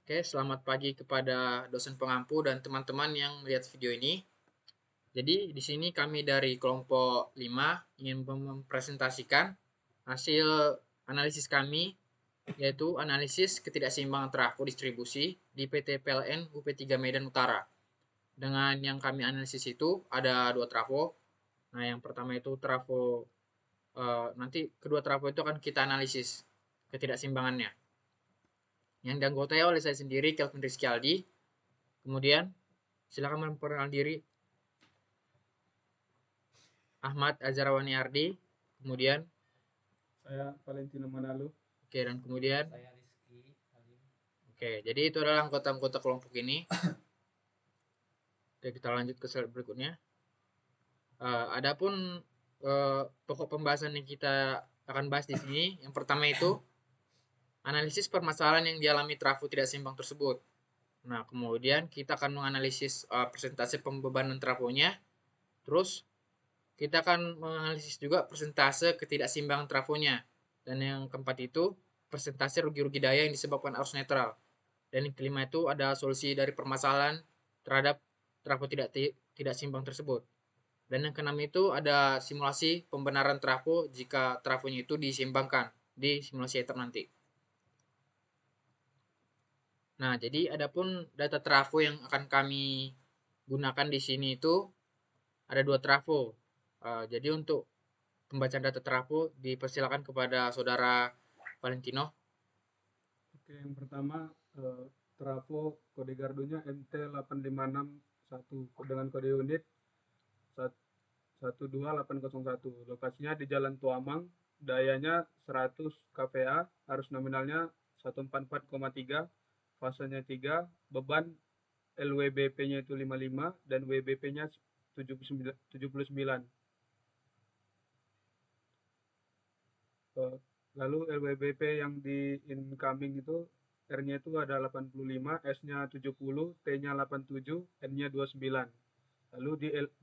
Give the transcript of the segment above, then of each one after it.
Oke, selamat pagi kepada dosen pengampu dan teman-teman yang melihat video ini. Jadi, di sini kami dari kelompok 5 ingin mempresentasikan hasil analisis kami, yaitu analisis ketidakseimbangan trafo distribusi di PT PLN UP3 Medan Utara. Dengan yang kami analisis itu ada dua trafo. Nah, yang pertama itu trafo, nanti kedua trafo itu akan kita analisis ketidakseimbangannya. Yang dianggotai oleh saya sendiri, Kelvin Rizky Aldi. Kemudian silakan memperkenalkan diri, Ahmad Azharawani Ardi. Kemudian, Saya Valentino Manalu. oke, dan kemudian, Saya Rizky Halim. oke, jadi itu adalah anggota-anggota kelompok ini. Oke, kita lanjut ke slide berikutnya. Adapun pokok pembahasan yang kita akan bahas di sini, yang pertama itu analisis permasalahan yang dialami trafo tidak seimbang tersebut. Nah, kemudian kita akan menganalisis persentase pembebanan trafonya. Terus kita akan menganalisis juga persentase ketidakseimbangan trafonya. Dan yang keempat itu persentase rugi-rugi daya yang disebabkan arus netral. Dan yang kelima itu ada solusi dari permasalahan terhadap trafo tidak seimbang tersebut. Dan yang keenam itu ada simulasi pembenaran trafo jika trafonya itu diseimbangkan di simulasi etap nanti. Nah, jadi adapun data trafo yang akan kami gunakan di sini itu ada dua trafo. Jadi untuk pembacaan data trafo dipersilakan kepada saudara Valentino. Oke, yang pertama trafo kode gardunya MT856 dengan kode unit 12801. Lokasinya di Jalan Tuamang, dayanya 100 kVA, arus nominalnya 144,3, fasenya 3, beban LWBP-nya itu 55 dan WBP-nya 79. Lalu LWBP yang di incoming itu R-nya itu ada 85, S-nya 70, T-nya 87, N-nya 29. Lalu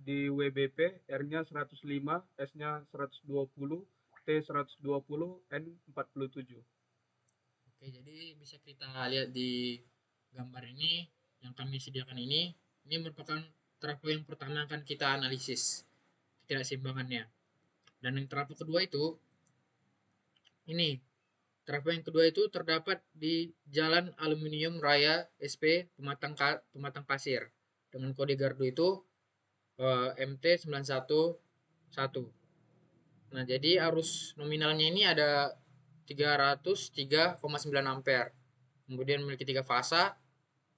di WBP R-nya 105, S-nya 120, T 120, N 47. Oke, jadi bisa kita lihat di gambar ini yang kami sediakan ini merupakan trafo yang pertama akan kita analisis ketidakseimbangannya. Dan yang trafo kedua itu ini. Trafo yang kedua itu terdapat di Jalan Aluminium Raya SP Pematang Pasir dengan kode gardu itu MT911. Nah, jadi arus nominalnya ini ada 303,9 ampere. Kemudian memiliki 3 fasa.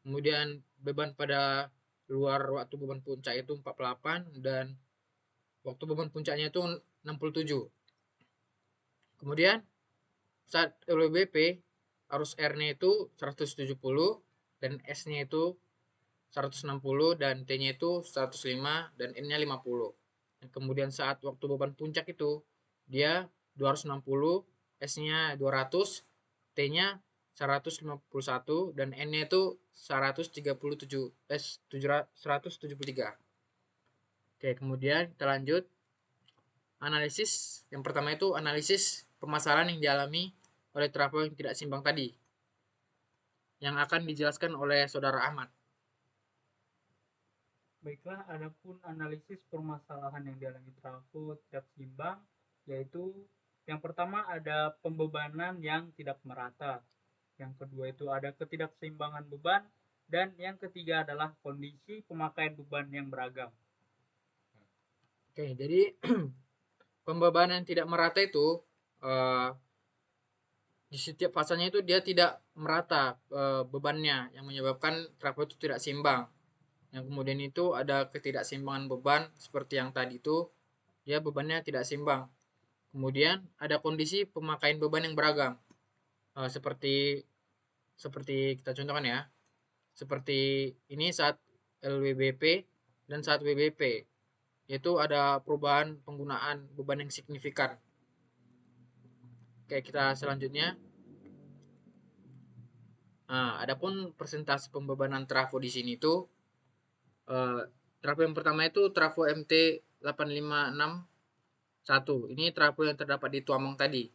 Kemudian beban pada luar waktu beban puncak itu 48 dan waktu beban puncaknya itu 67. Kemudian saat LWBP arus R-nya itu 170 dan S-nya itu 160 dan T-nya itu 105 dan N-nya 50. Dan kemudian saat waktu beban puncak itu dia 260, S-nya 200, T-nya 151 dan N-nya itu 137 173. Oke, kemudian kita lanjut analisis. Yang pertama itu analisis permasalahan yang dialami oleh trafo yang tidak seimbang tadi yang akan dijelaskan oleh saudara Ahmad. Baiklah, adapun analisis permasalahan yang dialami trafo tidak seimbang, yaitu yang pertama ada pembebanan yang tidak merata, yang kedua itu ada ketidakseimbangan beban, dan yang ketiga adalah kondisi pemakaian beban yang beragam. Oke, jadi pembebanan tidak merata itu di setiap fasanya itu dia tidak merata bebannya yang menyebabkan trafo itu tidak seimbang. Yang kemudian itu ada ketidakseimbangan beban seperti yang tadi itu dia bebannya tidak seimbang. Kemudian ada kondisi pemakaian beban yang beragam. Seperti seperti kita contohkan ya. Seperti ini saat LWBP dan saat WBP yaitu ada perubahan penggunaan beban yang signifikan. Oke, kita selanjutnya. Nah, adapun persentase pembebanan trafo di sini tuh trafo yang pertama itu trafo MT 8561. Ini trafo yang terdapat di Tuamong tadi.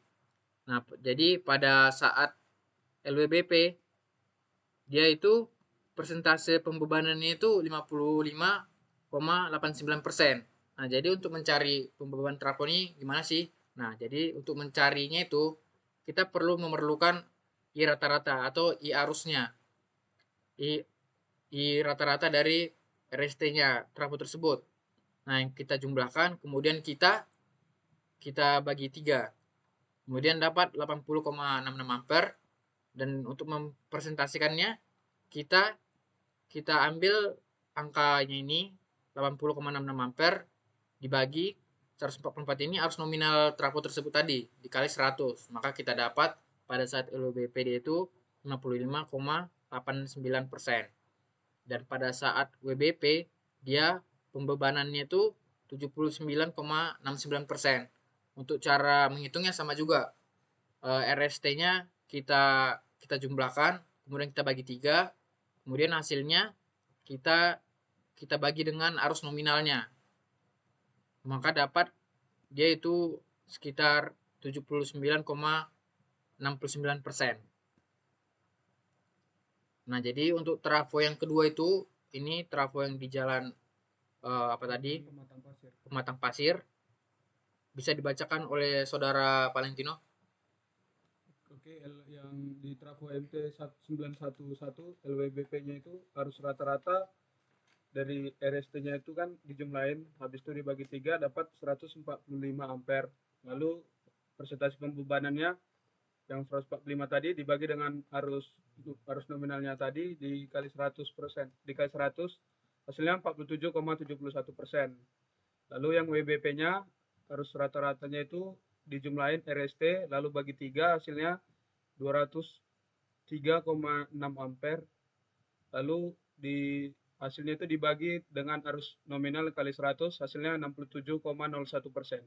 Nah, jadi pada saat LWBP dia itu persentase pembebanannya itu 55,89%. Nah, jadi untuk mencari pembebanan trafo ini gimana sih? Nah, jadi untuk mencarinya itu kita perlu memerlukan I rata-rata atau I arusnya. I rata-rata dari RST-nya trafo tersebut. Nah, yang kita jumlahkan, kemudian kita bagi 3. Kemudian dapat 80,66 ampere, dan untuk mempresentasikannya kita kita ambil angkanya ini 80,66 ampere dibagi 144, ini arus nominal trafo tersebut tadi dikali 100, maka kita dapat pada saat LWBPD itu 55,89%, dan pada saat WBP dia pembebanannya itu 79,69%. Untuk cara menghitungnya sama juga, RST-nya kita jumlahkan, kemudian kita bagi 3, kemudian hasilnya kita kita bagi dengan arus nominalnya, maka dapat dia itu sekitar 79,69%. Nah, jadi untuk trafo yang kedua itu, ini trafo yang di jalan apa tadi, Pematang Pasir, bisa dibacakan oleh saudara Valentino. Oke, yang di trafo MT 911 LWBP-nya itu harus rata-rata dari RST-nya itu kan dijumlahin, habis itu dibagi 3 dapat 145 ampere. Lalu persentase pembebanannya yang 145 tadi dibagi dengan arus nominalnya tadi dikali 100%, dikali 100 hasilnya 47,71%. Lalu yang WBP-nya harus rata-ratanya itu dijumlahin RST lalu bagi 3 hasilnya 203,6 ampere. Lalu di hasilnya itu dibagi dengan arus nominal kali 100 hasilnya 67,01%.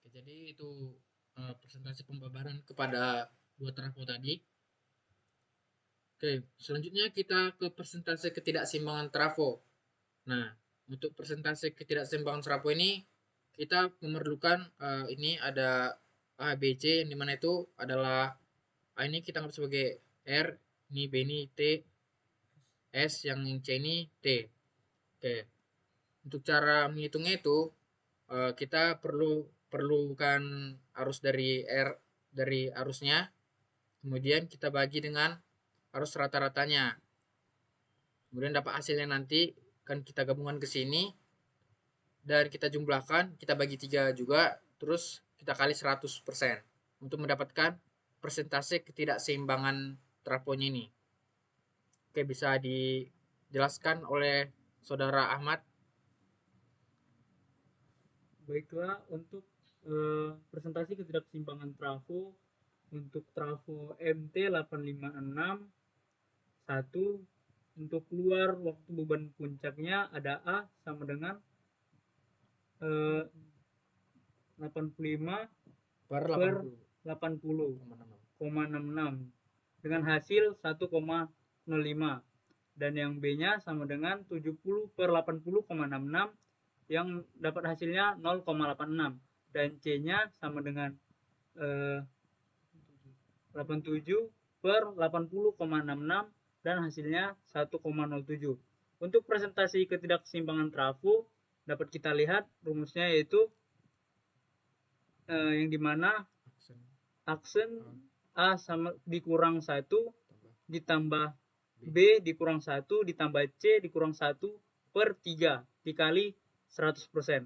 Jadi itu presentasi pembebanan kepada dua trafo tadi. Oke, selanjutnya kita ke persentase ketidakseimbangan trafo. Nah, untuk persentase ketidakseimbangan trafo ini kita memerlukan ini ada A, B, C, yang dimana itu adalah A ini kita anggap sebagai R, ini B ini T, S, yang C ini T. Oke, untuk cara menghitungnya itu kita perlukan arus dari arusnya, kemudian kita bagi dengan arus rata-ratanya, kemudian dapat hasilnya nanti kan kita gabungkan ke sini dan kita jumlahkan, kita bagi 3 juga, terus kita kali 100% untuk mendapatkan persentase ketidakseimbangan trafonya ini. Oke, bisa dijelaskan oleh saudara Ahmad. Baiklah, untuk presentasi ketidakseimbangan trafo untuk trafo MT 856 1, untuk keluar waktu beban puncaknya ada A sama dengan 85 Per per 80. 80,66 dengan hasil 1,05, dan yang B-nya sama dengan 70 per 80,66 yang dapat hasilnya 0,86, dan C-nya sama dengan 87 per 80,66 dan hasilnya 1,07. Untuk presentasi ketidakseimbangan trafo dapat kita lihat rumusnya, yaitu yang dimana aksen A sama dikurang 1 ditambah B dikurang 1 ditambah C dikurang 1 per 3 dikali 100%.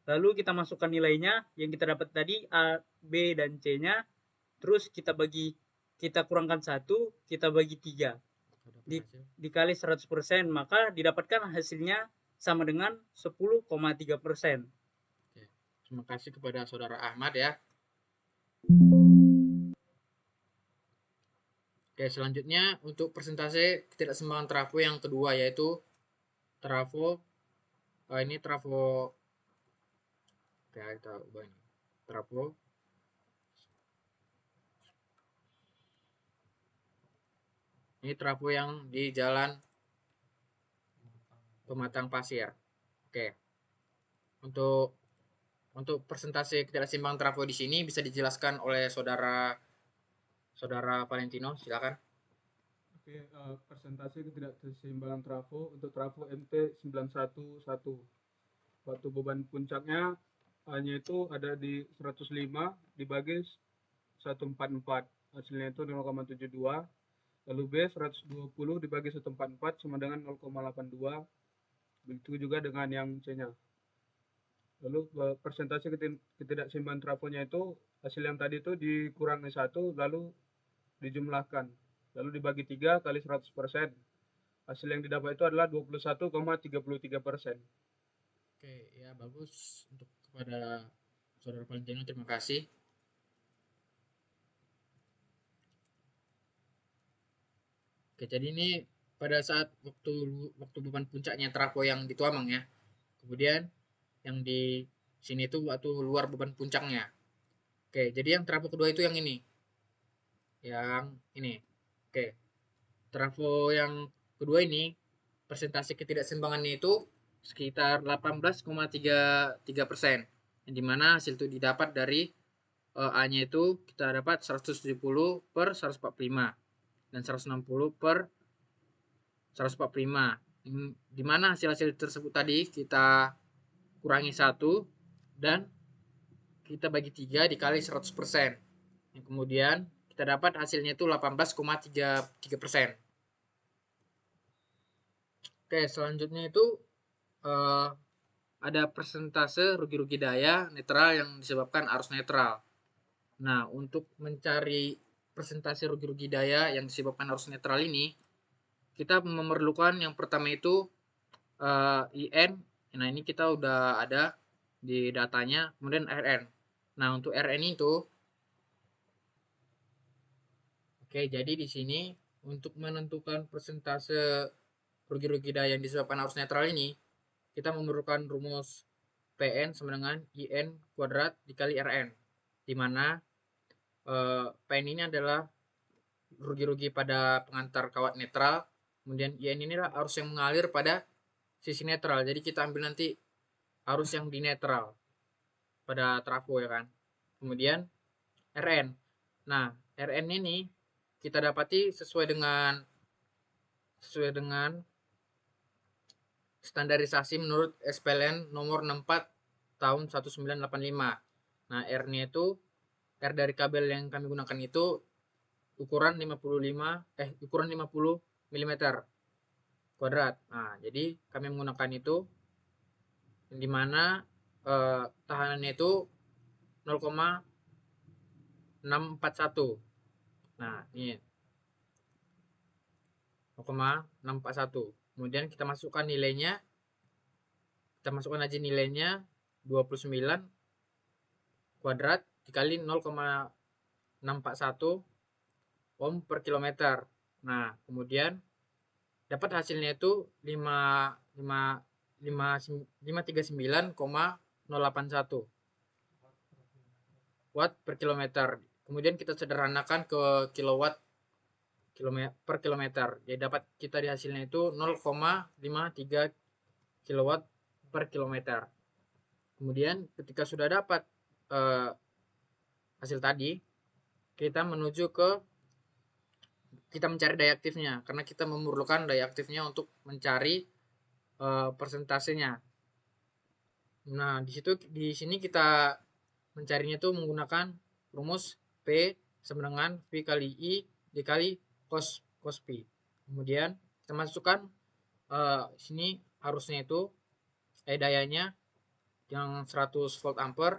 Lalu kita masukkan nilainya yang kita dapat tadi, A, B, dan C-nya. Terus kita kurangkan 1, kita bagi 3. Dikali 100%, maka didapatkan hasilnya sama dengan 10,3%. Terima kasih kepada saudara Ahmad ya. Oke, selanjutnya untuk persentase ketidakseimbangan trafo yang kedua, yaitu trafo ini trafo, oke kita ubah ini, trafo ini trafo yang di jalan Pematang Pasir. Oke, untuk persentase ketidakseimbangan trafo di sini bisa dijelaskan oleh saudara Valentino, silakan. Oke, persentase ketidakseimbangan trafo untuk trafo MT 911. Waktu beban puncaknya hanya itu ada di 105 dibagi 144. Hasilnya itu 0,72. Lalu B 120 dibagi 144 sama dengan 0,82. Begitu juga dengan yang C-nya. Lalu persentase ketidakseimbangan trafonya itu hasil yang tadi itu dikurangi 1 lalu dijumlahkan. Lalu dibagi 3 kali 100%. Hasil yang didapat itu adalah 21,33%. Oke, ya bagus untuk kepada Saudara Valentino, terima kasih. Oke, jadi ini pada saat waktu beban puncaknya trafo yang dituamang ya. Kemudian yang di sini tuh waktu luar beban puncaknya. Oke, jadi yang trafo kedua itu yang ini. Yang ini. Oke. Trafo yang kedua ini persentase ketidakseimbangannya itu sekitar 18,33%. Yang dimana hasil itu didapat dari A-nya itu kita dapat 170 per 145 dan 160 per 145. Di mana hasil-hasil tersebut tadi kita kurangi 1 dan kita bagi 3 dikali 100%. Yang kemudian kita dapat hasilnya itu 18,33%. Oke, selanjutnya itu ada persentase rugi-rugi daya netral yang disebabkan arus netral. Nah, untuk mencari persentase rugi-rugi daya yang disebabkan arus netral ini, kita memerlukan yang pertama itu IN. Nah, ini kita udah ada di datanya, kemudian RN. Nah, untuk RN itu oke, jadi di sini untuk menentukan persentase rugi-rugi daya yang disebabkan arus netral ini, kita memerlukan rumus PN sama dengan IN kuadrat dikali RN, di mana PN ini adalah rugi-rugi pada pengantar kawat netral, kemudian IN ini adalah arus yang mengalir pada sisi netral. Jadi kita ambil nanti arus yang di netral pada trafo ya kan. Kemudian RN. Nah, RN ini kita dapati sesuai dengan standarisasi menurut SPLN nomor 64 tahun 1985. Nah, R-nya itu R dari kabel yang kami gunakan itu ukuran 50 mm kuadrat. Nah, jadi kami menggunakan itu di mana tahanannya itu 0,641. Nah, ini 0,641. Kemudian kita masukkan nilainya. Kita masukkan aja nilainya 29 kuadrat dikali 0,641 ohm per kilometer. Nah, kemudian dapat hasilnya itu 539,081 watt per kilometer. Kemudian kita sederhanakan ke kilowatt per kilometer. Jadi dapat kita di hasilnya itu 0,53 kilowatt per kilometer. Kemudian ketika sudah dapat hasil tadi, kita mencari daya aktifnya karena kita memerlukan daya aktifnya untuk mencari persentasenya. Nah, di sini kita mencarinya itu menggunakan rumus P sama dengan V kali I dikali cos P. Kemudian kita masukkan sini arusnya itu dayanya yang 100 volt ampere,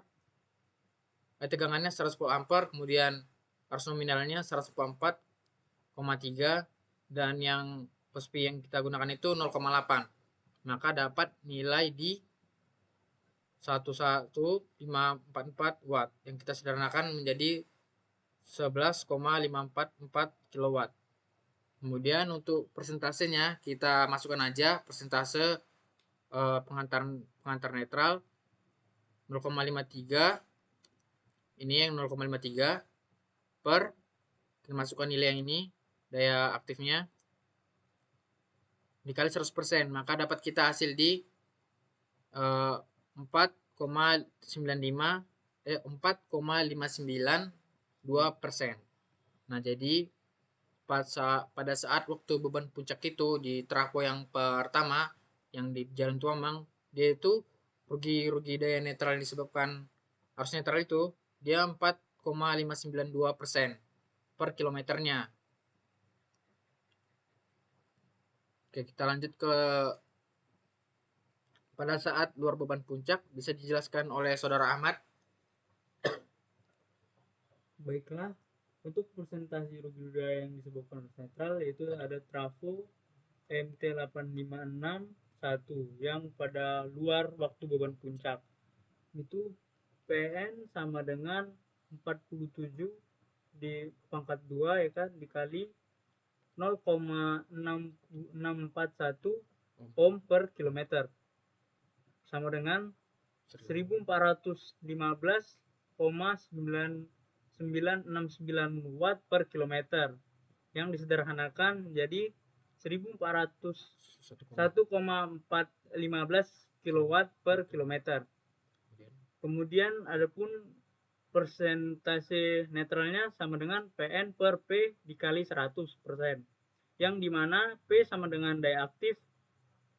tegangannya 100 volt ampere, kemudian arus nominalnya 144,3 dan yang cos P yang kita gunakan itu 0,8. Maka dapat nilai di 11544 watt yang kita sederhanakan menjadi 11,544 kilowatt. Kemudian untuk persentasenya kita masukkan aja persentase pengantar netral 0,53. Ini yang 0,53 per kita masukkan nilai yang ini daya aktifnya dikali 100%, maka dapat kita hasil di 4,592%. Nah, jadi pada saat waktu beban puncak itu di trafo yang pertama yang di Jalan Tuamang, dia itu rugi daya netral yang disebabkan arus netral itu dia 4,592% per kilometernya. Oke, kita lanjut ke pada saat luar beban puncak, bisa dijelaskan oleh Saudara Ahmad. Baiklah, untuk persentase rugi udara yang disebabkan arus netral yaitu ada trafo MT8561 yang pada luar waktu beban puncak. Itu PN sama dengan 47 di pangkat 2 ya kan dikali 0,641 ohm per kilometer sama dengan 1415,9969 watt per kilometer yang disederhanakan menjadi 1,415 kilowatt per kilometer. Kemudian adapun persentase netralnya sama dengan PN per P dikali 100%, yang dimana P sama dengan daya aktif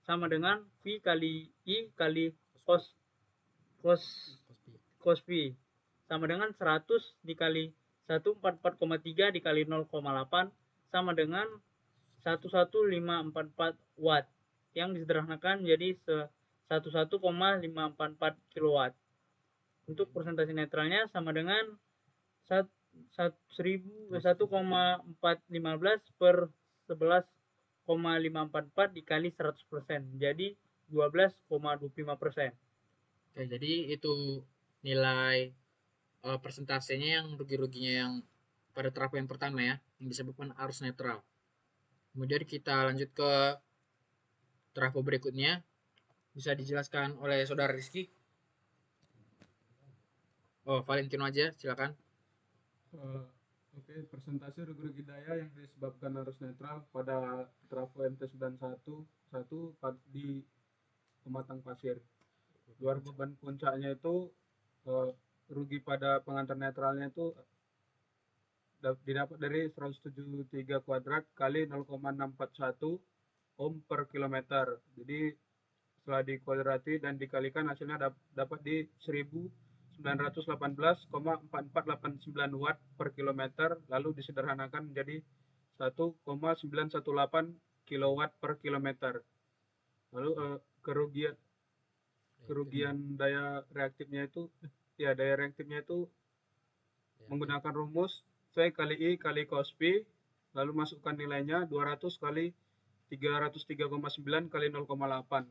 sama dengan V kali I kali cos P sama dengan 100 dikali 144,3 dikali 0,8 sama dengan 11544 watt, yang disederhanakan menjadi 11,544 kilowatt. Untuk persentase netralnya sama dengan 1,415 per 11,544 dikali 100%, jadi 12,25%. Oke, jadi itu nilai persentasenya yang rugi-ruginya yang pada trafo yang pertama ya, yang disebabkan arus netral. Kemudian kita lanjut ke trafo berikutnya, bisa dijelaskan oleh Saudara Rizky. Oh, Valentino aja, silakan. Oke, persentase rugi daya yang disebabkan arus netral pada trafo MT911 di Pematang Pasir. Luar beban puncaknya itu rugi pada pengantar netralnya itu didapat dari 173 kuadrat kali 0,641 ohm per kilometer. Jadi setelah dikuadrati dan dikalikan hasilnya dapat di 1918,4489 watt per kilometer, lalu disederhanakan menjadi 1,918 kilowatt per kilometer. Lalu kerugian daya reaktifnya itu menggunakan rumus V kali I kali cos P, lalu masukkan nilainya 200 kali 303,9 kali 0,8.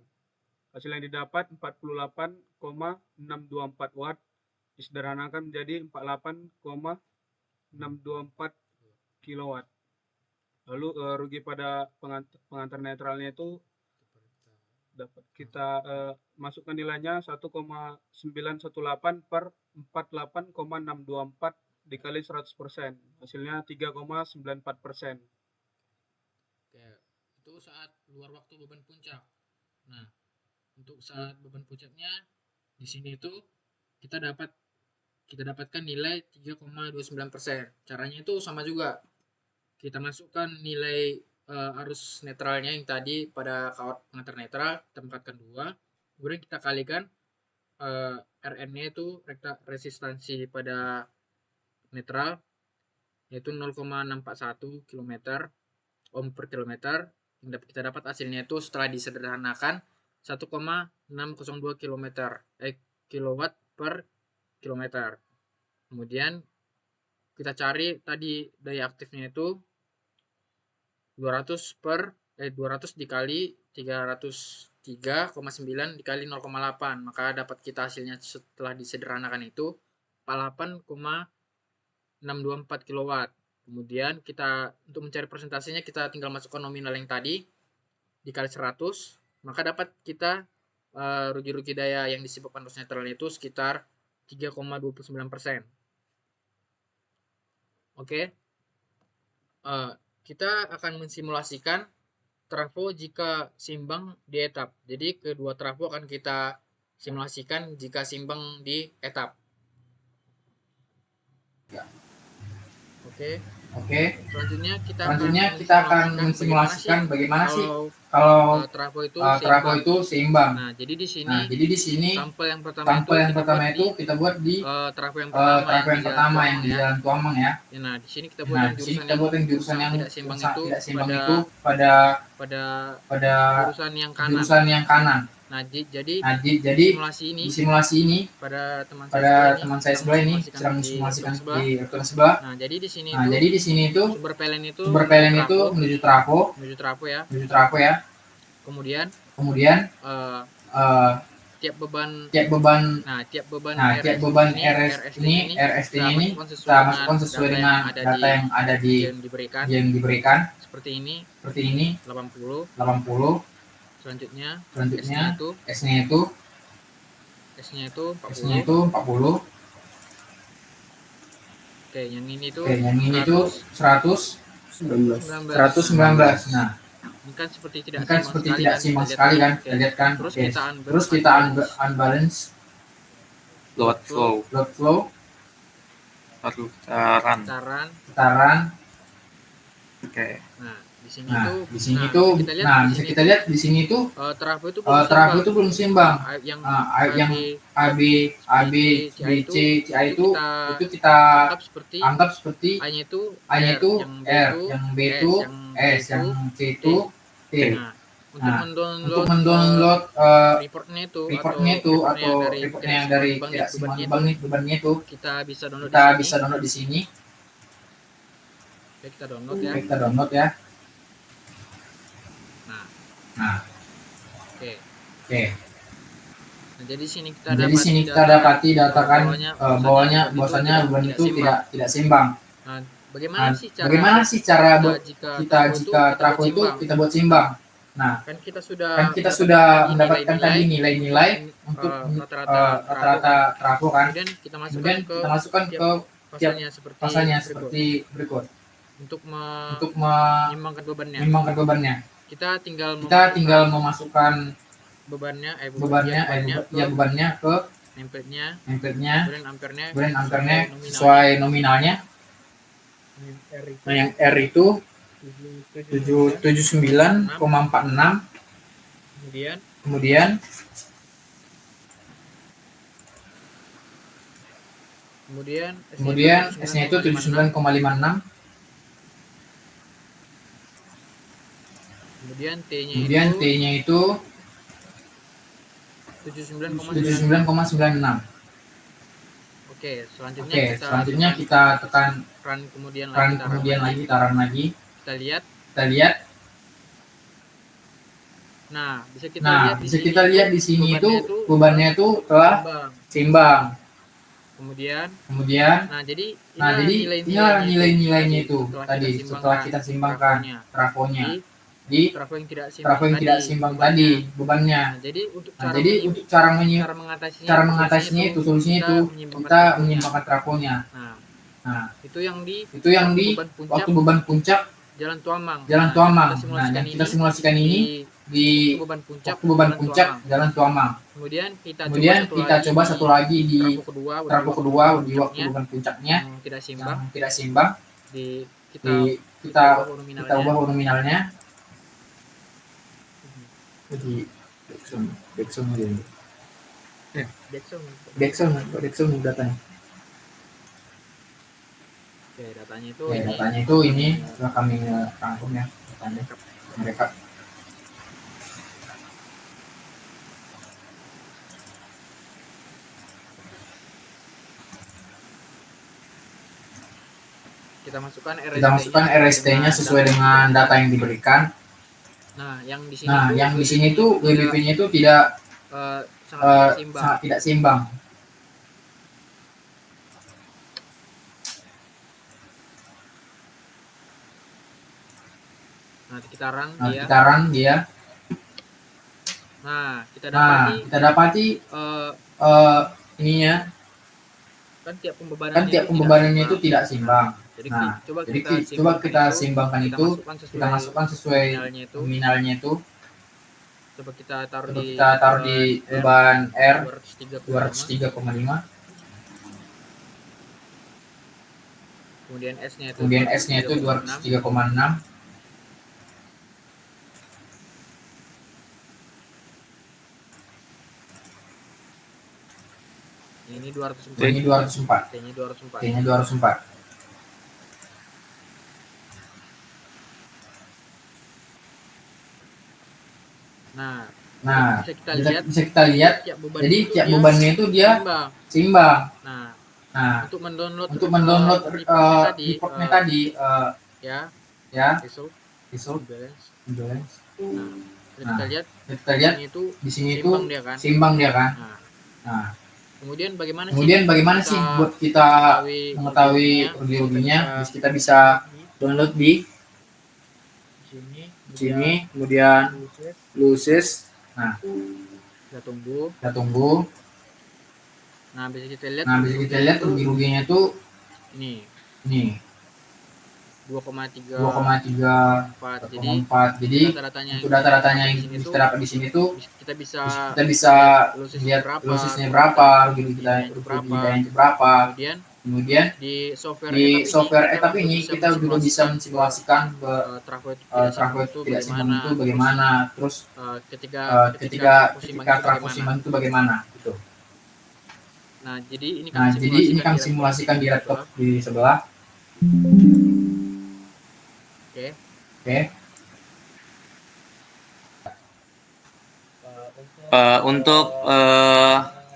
Hasil yang didapat 48,624 watt, disederhanakan menjadi 48,624 kilowatt. Lalu rugi pada pengantar netralnya itu dapat kita masukkan nilainya 1,918 per 48,624 dikali 100%, hasilnya 3,94%. Oke, itu saat luar waktu beban puncak. Nah, untuk saat beban puncaknya di sini itu kita dapatkan nilai 3,29%. Caranya itu sama juga. Kita masukkan nilai arus netralnya yang tadi pada kawat pengantar netral, kita tempatkan 2. Kemudian kita kalikan RN-nya itu resistansi pada netral yaitu 0,641 km ohm per kilometer. Yang kita dapat hasilnya itu setelah disederhanakan 1,602 kilowatt per kilometer. Kemudian kita cari tadi daya aktifnya itu 200 dikali 303,9 dikali 0,8, maka dapat kita hasilnya setelah disederhanakan itu 48,624 kilowatt. Kemudian kita untuk mencari persentasenya kita tinggal masukkan nominal yang tadi dikali 100, maka dapat kita rugi daya yang disebabkan arus netral itu sekitar 3,29%. Oke. Kita akan mensimulasikan trafo jika seimbang di etap. Jadi kedua trafo akan kita simulasikan jika seimbang di etap. Oke. Oke. Selanjutnya kita akan mensimulasikan bagaimana sih kalau kalau trafo itu trafo seimbang. itu seimbang. Nah, jadi di Nah, sini jadi di sini sampel yang pertama sampel yang kita pertama buat itu kita buat di trafo yang trafo yang pertama pertama yang di ya. Jalan Tuamang ya. Nah, di sini kita buat Nah, yang di sini jurusan kita buat yang jurusan yang tidak seimbang itu tidak seimbang pada itu pada jurusan yang kanan. jurusan yang kanan. Nah, jadi Nah, di jadi di simulasi simulasi ini pada teman saya sebelah ini sedang mensimulasikan di rekan sebelah. Nah, jadi di sini itu sumber PLN itu menuju trafo ya. Kemudian tiap beban tiap beban RST-nya ini kita masukkan sesuai dengan data yang ada di yang diberikan seperti ini 80. Selanjutnya S-nya itu 40. Oke, yang ini itu 119. Nah, ini kan seperti tidak seimbang sekali kan, kita lihat kan. Terus kita unbalance load flow putaran. Oke. Nah, di sini bisa kita lihat di sini itu trafo itu belum seimbang. yang yang AB, BC, CI itu kita anggap seperti A-nya itu R, yang B itu S, yang C itu T. Nah, untuk mendownload reportnya itu atau reportnya yang dari tidak seimbang bebannya itu kita bisa download di sini. Oke, kita download ya. Nah, oke. Nah, jadi sini kita dapati datakan bahwasanya beban itu tidak seimbang. Nah, bagaimana sih cara buat jika trafo itu kita buat seimbang? Nah, kan kita sudah mendapatkan tadi nilai-nilai untuk rata-rata trafo kan. Kemudian kita masukkan ke tiap pasalnya seperti berikut. Untuk menyimbangkan bebannya. Kita tinggal memasukkan bebannya ke nameplate-nya, kemudian ampernya sesuai nominalnya. Nah, yang R itu 79,46. Kemudian S-nya itu 79,56. Kemudian T-nya itu 79,96. Oke, selanjutnya kita tekan run kemudian lagi kita run lagi. Kita lihat. Nah, bisa kita lihat di sini itu bebannya itu telah seimbang. Kemudian nah jadi nilai-nilainya itu tadi setelah kita simbangkan trafonya di trafo yang tidak seimbang tadi bebannya. Nah, jadi untuk cara mengatasinya itu solusinya itu kita menyimbangkan trafonya. Nah, itu yang di waktu beban puncak Jalan Tuamang. Nah, yang kita simulasikan ini di waktu beban puncak Jalan Tuamang. Kemudian kita coba satu lagi di trafo kedua di waktu beban puncaknya yang tidak seimbang. Kita ubah nominalnya. Jadi Dexon datanya. Oke, datanya itu ini sudah kami rangkum ya datanya mereka. Kita masukkan RST-nya sesuai dengan data yang diberikan. Nah, yang di sini tuh WBP-nya itu sangat tidak seimbang. Nah, kita run dia. Nah, kita dapati ininya kan tiap pembebanannya itu tidak seimbang. Nah, jadi coba kita seimbangkan itu, kita masukkan sesuai nominalnya itu. Coba kita taruh di beban R 203,5. Kemudian S-nya itu 203,6. Ini 204. Ini 204. T-nya 204. T-nya 204. Nah, Nah, bisa kita lihat jadi tiap bebannya itu dia seimbang. Nah, Nah, untuk mendownload reportnya tadi ya result balance. Nah, kita lihat di sini itu dia seimbang dia kan. Nah, kemudian bagaimana sih buat kita mengetahui rugi-ruginya? Kita bisa download di sini, kemudian losses. Nah, kita tunggu. Nah, bisa kita lihat rugi-ruginya itu ini 2,34. Jadi untuk data-datanya yang bisa dapat di sini tuh kita bisa lihat lossesnya berapa, rugi-ruginya itu berapa. Kemudian di software etap ini kita juga bisa mensimulasikan trafo tidak seimbang itu bagaimana, terus ketika trafo seimbang itu bagaimana gitu. Nah, jadi ini kami simulasikan di laptop di sebelah. Oke. Untuk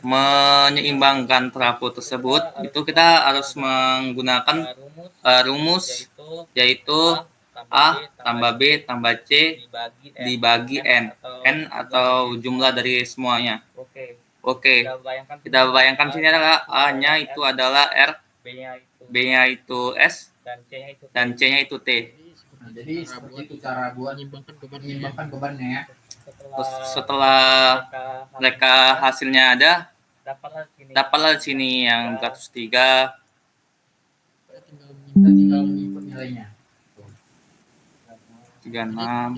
menyeimbangkan trafo tersebut itu kita harus menggunakan rumus yaitu A tambah B tambah C dibagi N atau jumlah dari semuanya. Oke. Kita bayangkan sini adalah A-nya itu adalah R, B-nya itu S, dan C-nya itu T. Nah, jadi seperti itu cara buat menyimbangkan bebannya ya. Setelah mereka hasilnya ada, dapatlah di sini yang 103. Kita tinggal input nilainya. 36.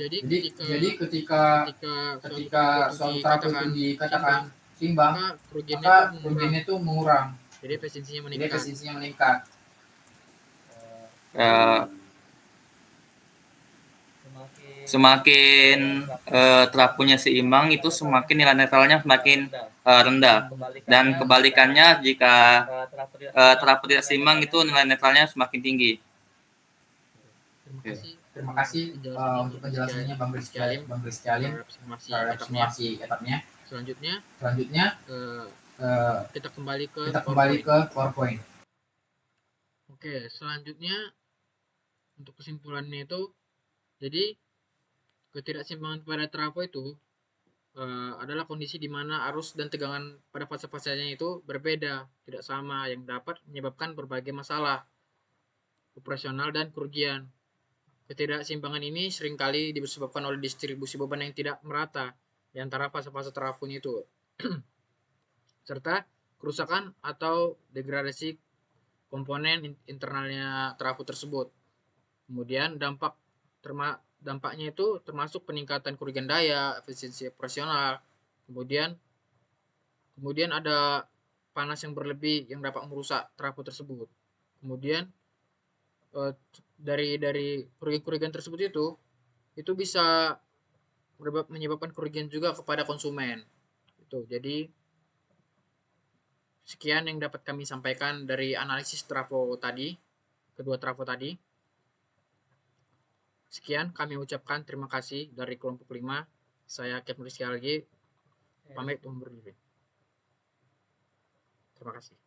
Jadi ketika suatu trafo itu dikatakan seimbang, maka kerugiannya itu mengurang. Jadi efisiensinya meningkat. Semakin trafonya seimbang itu semakin nilai netralnya semakin rendah, dan kebalikannya jika trafo tidak seimbang itu nilai netralnya semakin tinggi. Terima kasih untuk penjelasannya Bang Rizky terhadap simulasi etapnya. Selanjutnya kita kembali ke PowerPoint. Oke, selanjutnya untuk kesimpulannya itu, jadi ketidakseimbangan pada trafo itu adalah kondisi di mana arus dan tegangan pada fase-fasenya itu berbeda, tidak sama, yang dapat menyebabkan berbagai masalah operasional dan kerugian. Ketidakseimbangan ini seringkali disebabkan oleh distribusi beban yang tidak merata di antara fase-fase trafonya itu, serta kerusakan atau degradasi komponen internalnya trafo tersebut. Kemudian dampaknya itu termasuk peningkatan kerugian daya, efisiensi operasional. Kemudian ada panas yang berlebih yang dapat merusak trafo tersebut. Kemudian dari kerugian tersebut itu bisa menyebabkan kerugian juga kepada konsumen. Jadi sekian yang dapat kami sampaikan dari analisis kedua trafo tadi. Sekian kami ucapkan terima kasih dari kelompok 5. Saya Captain Rizky Algi, pamit undur diri. Terima kasih.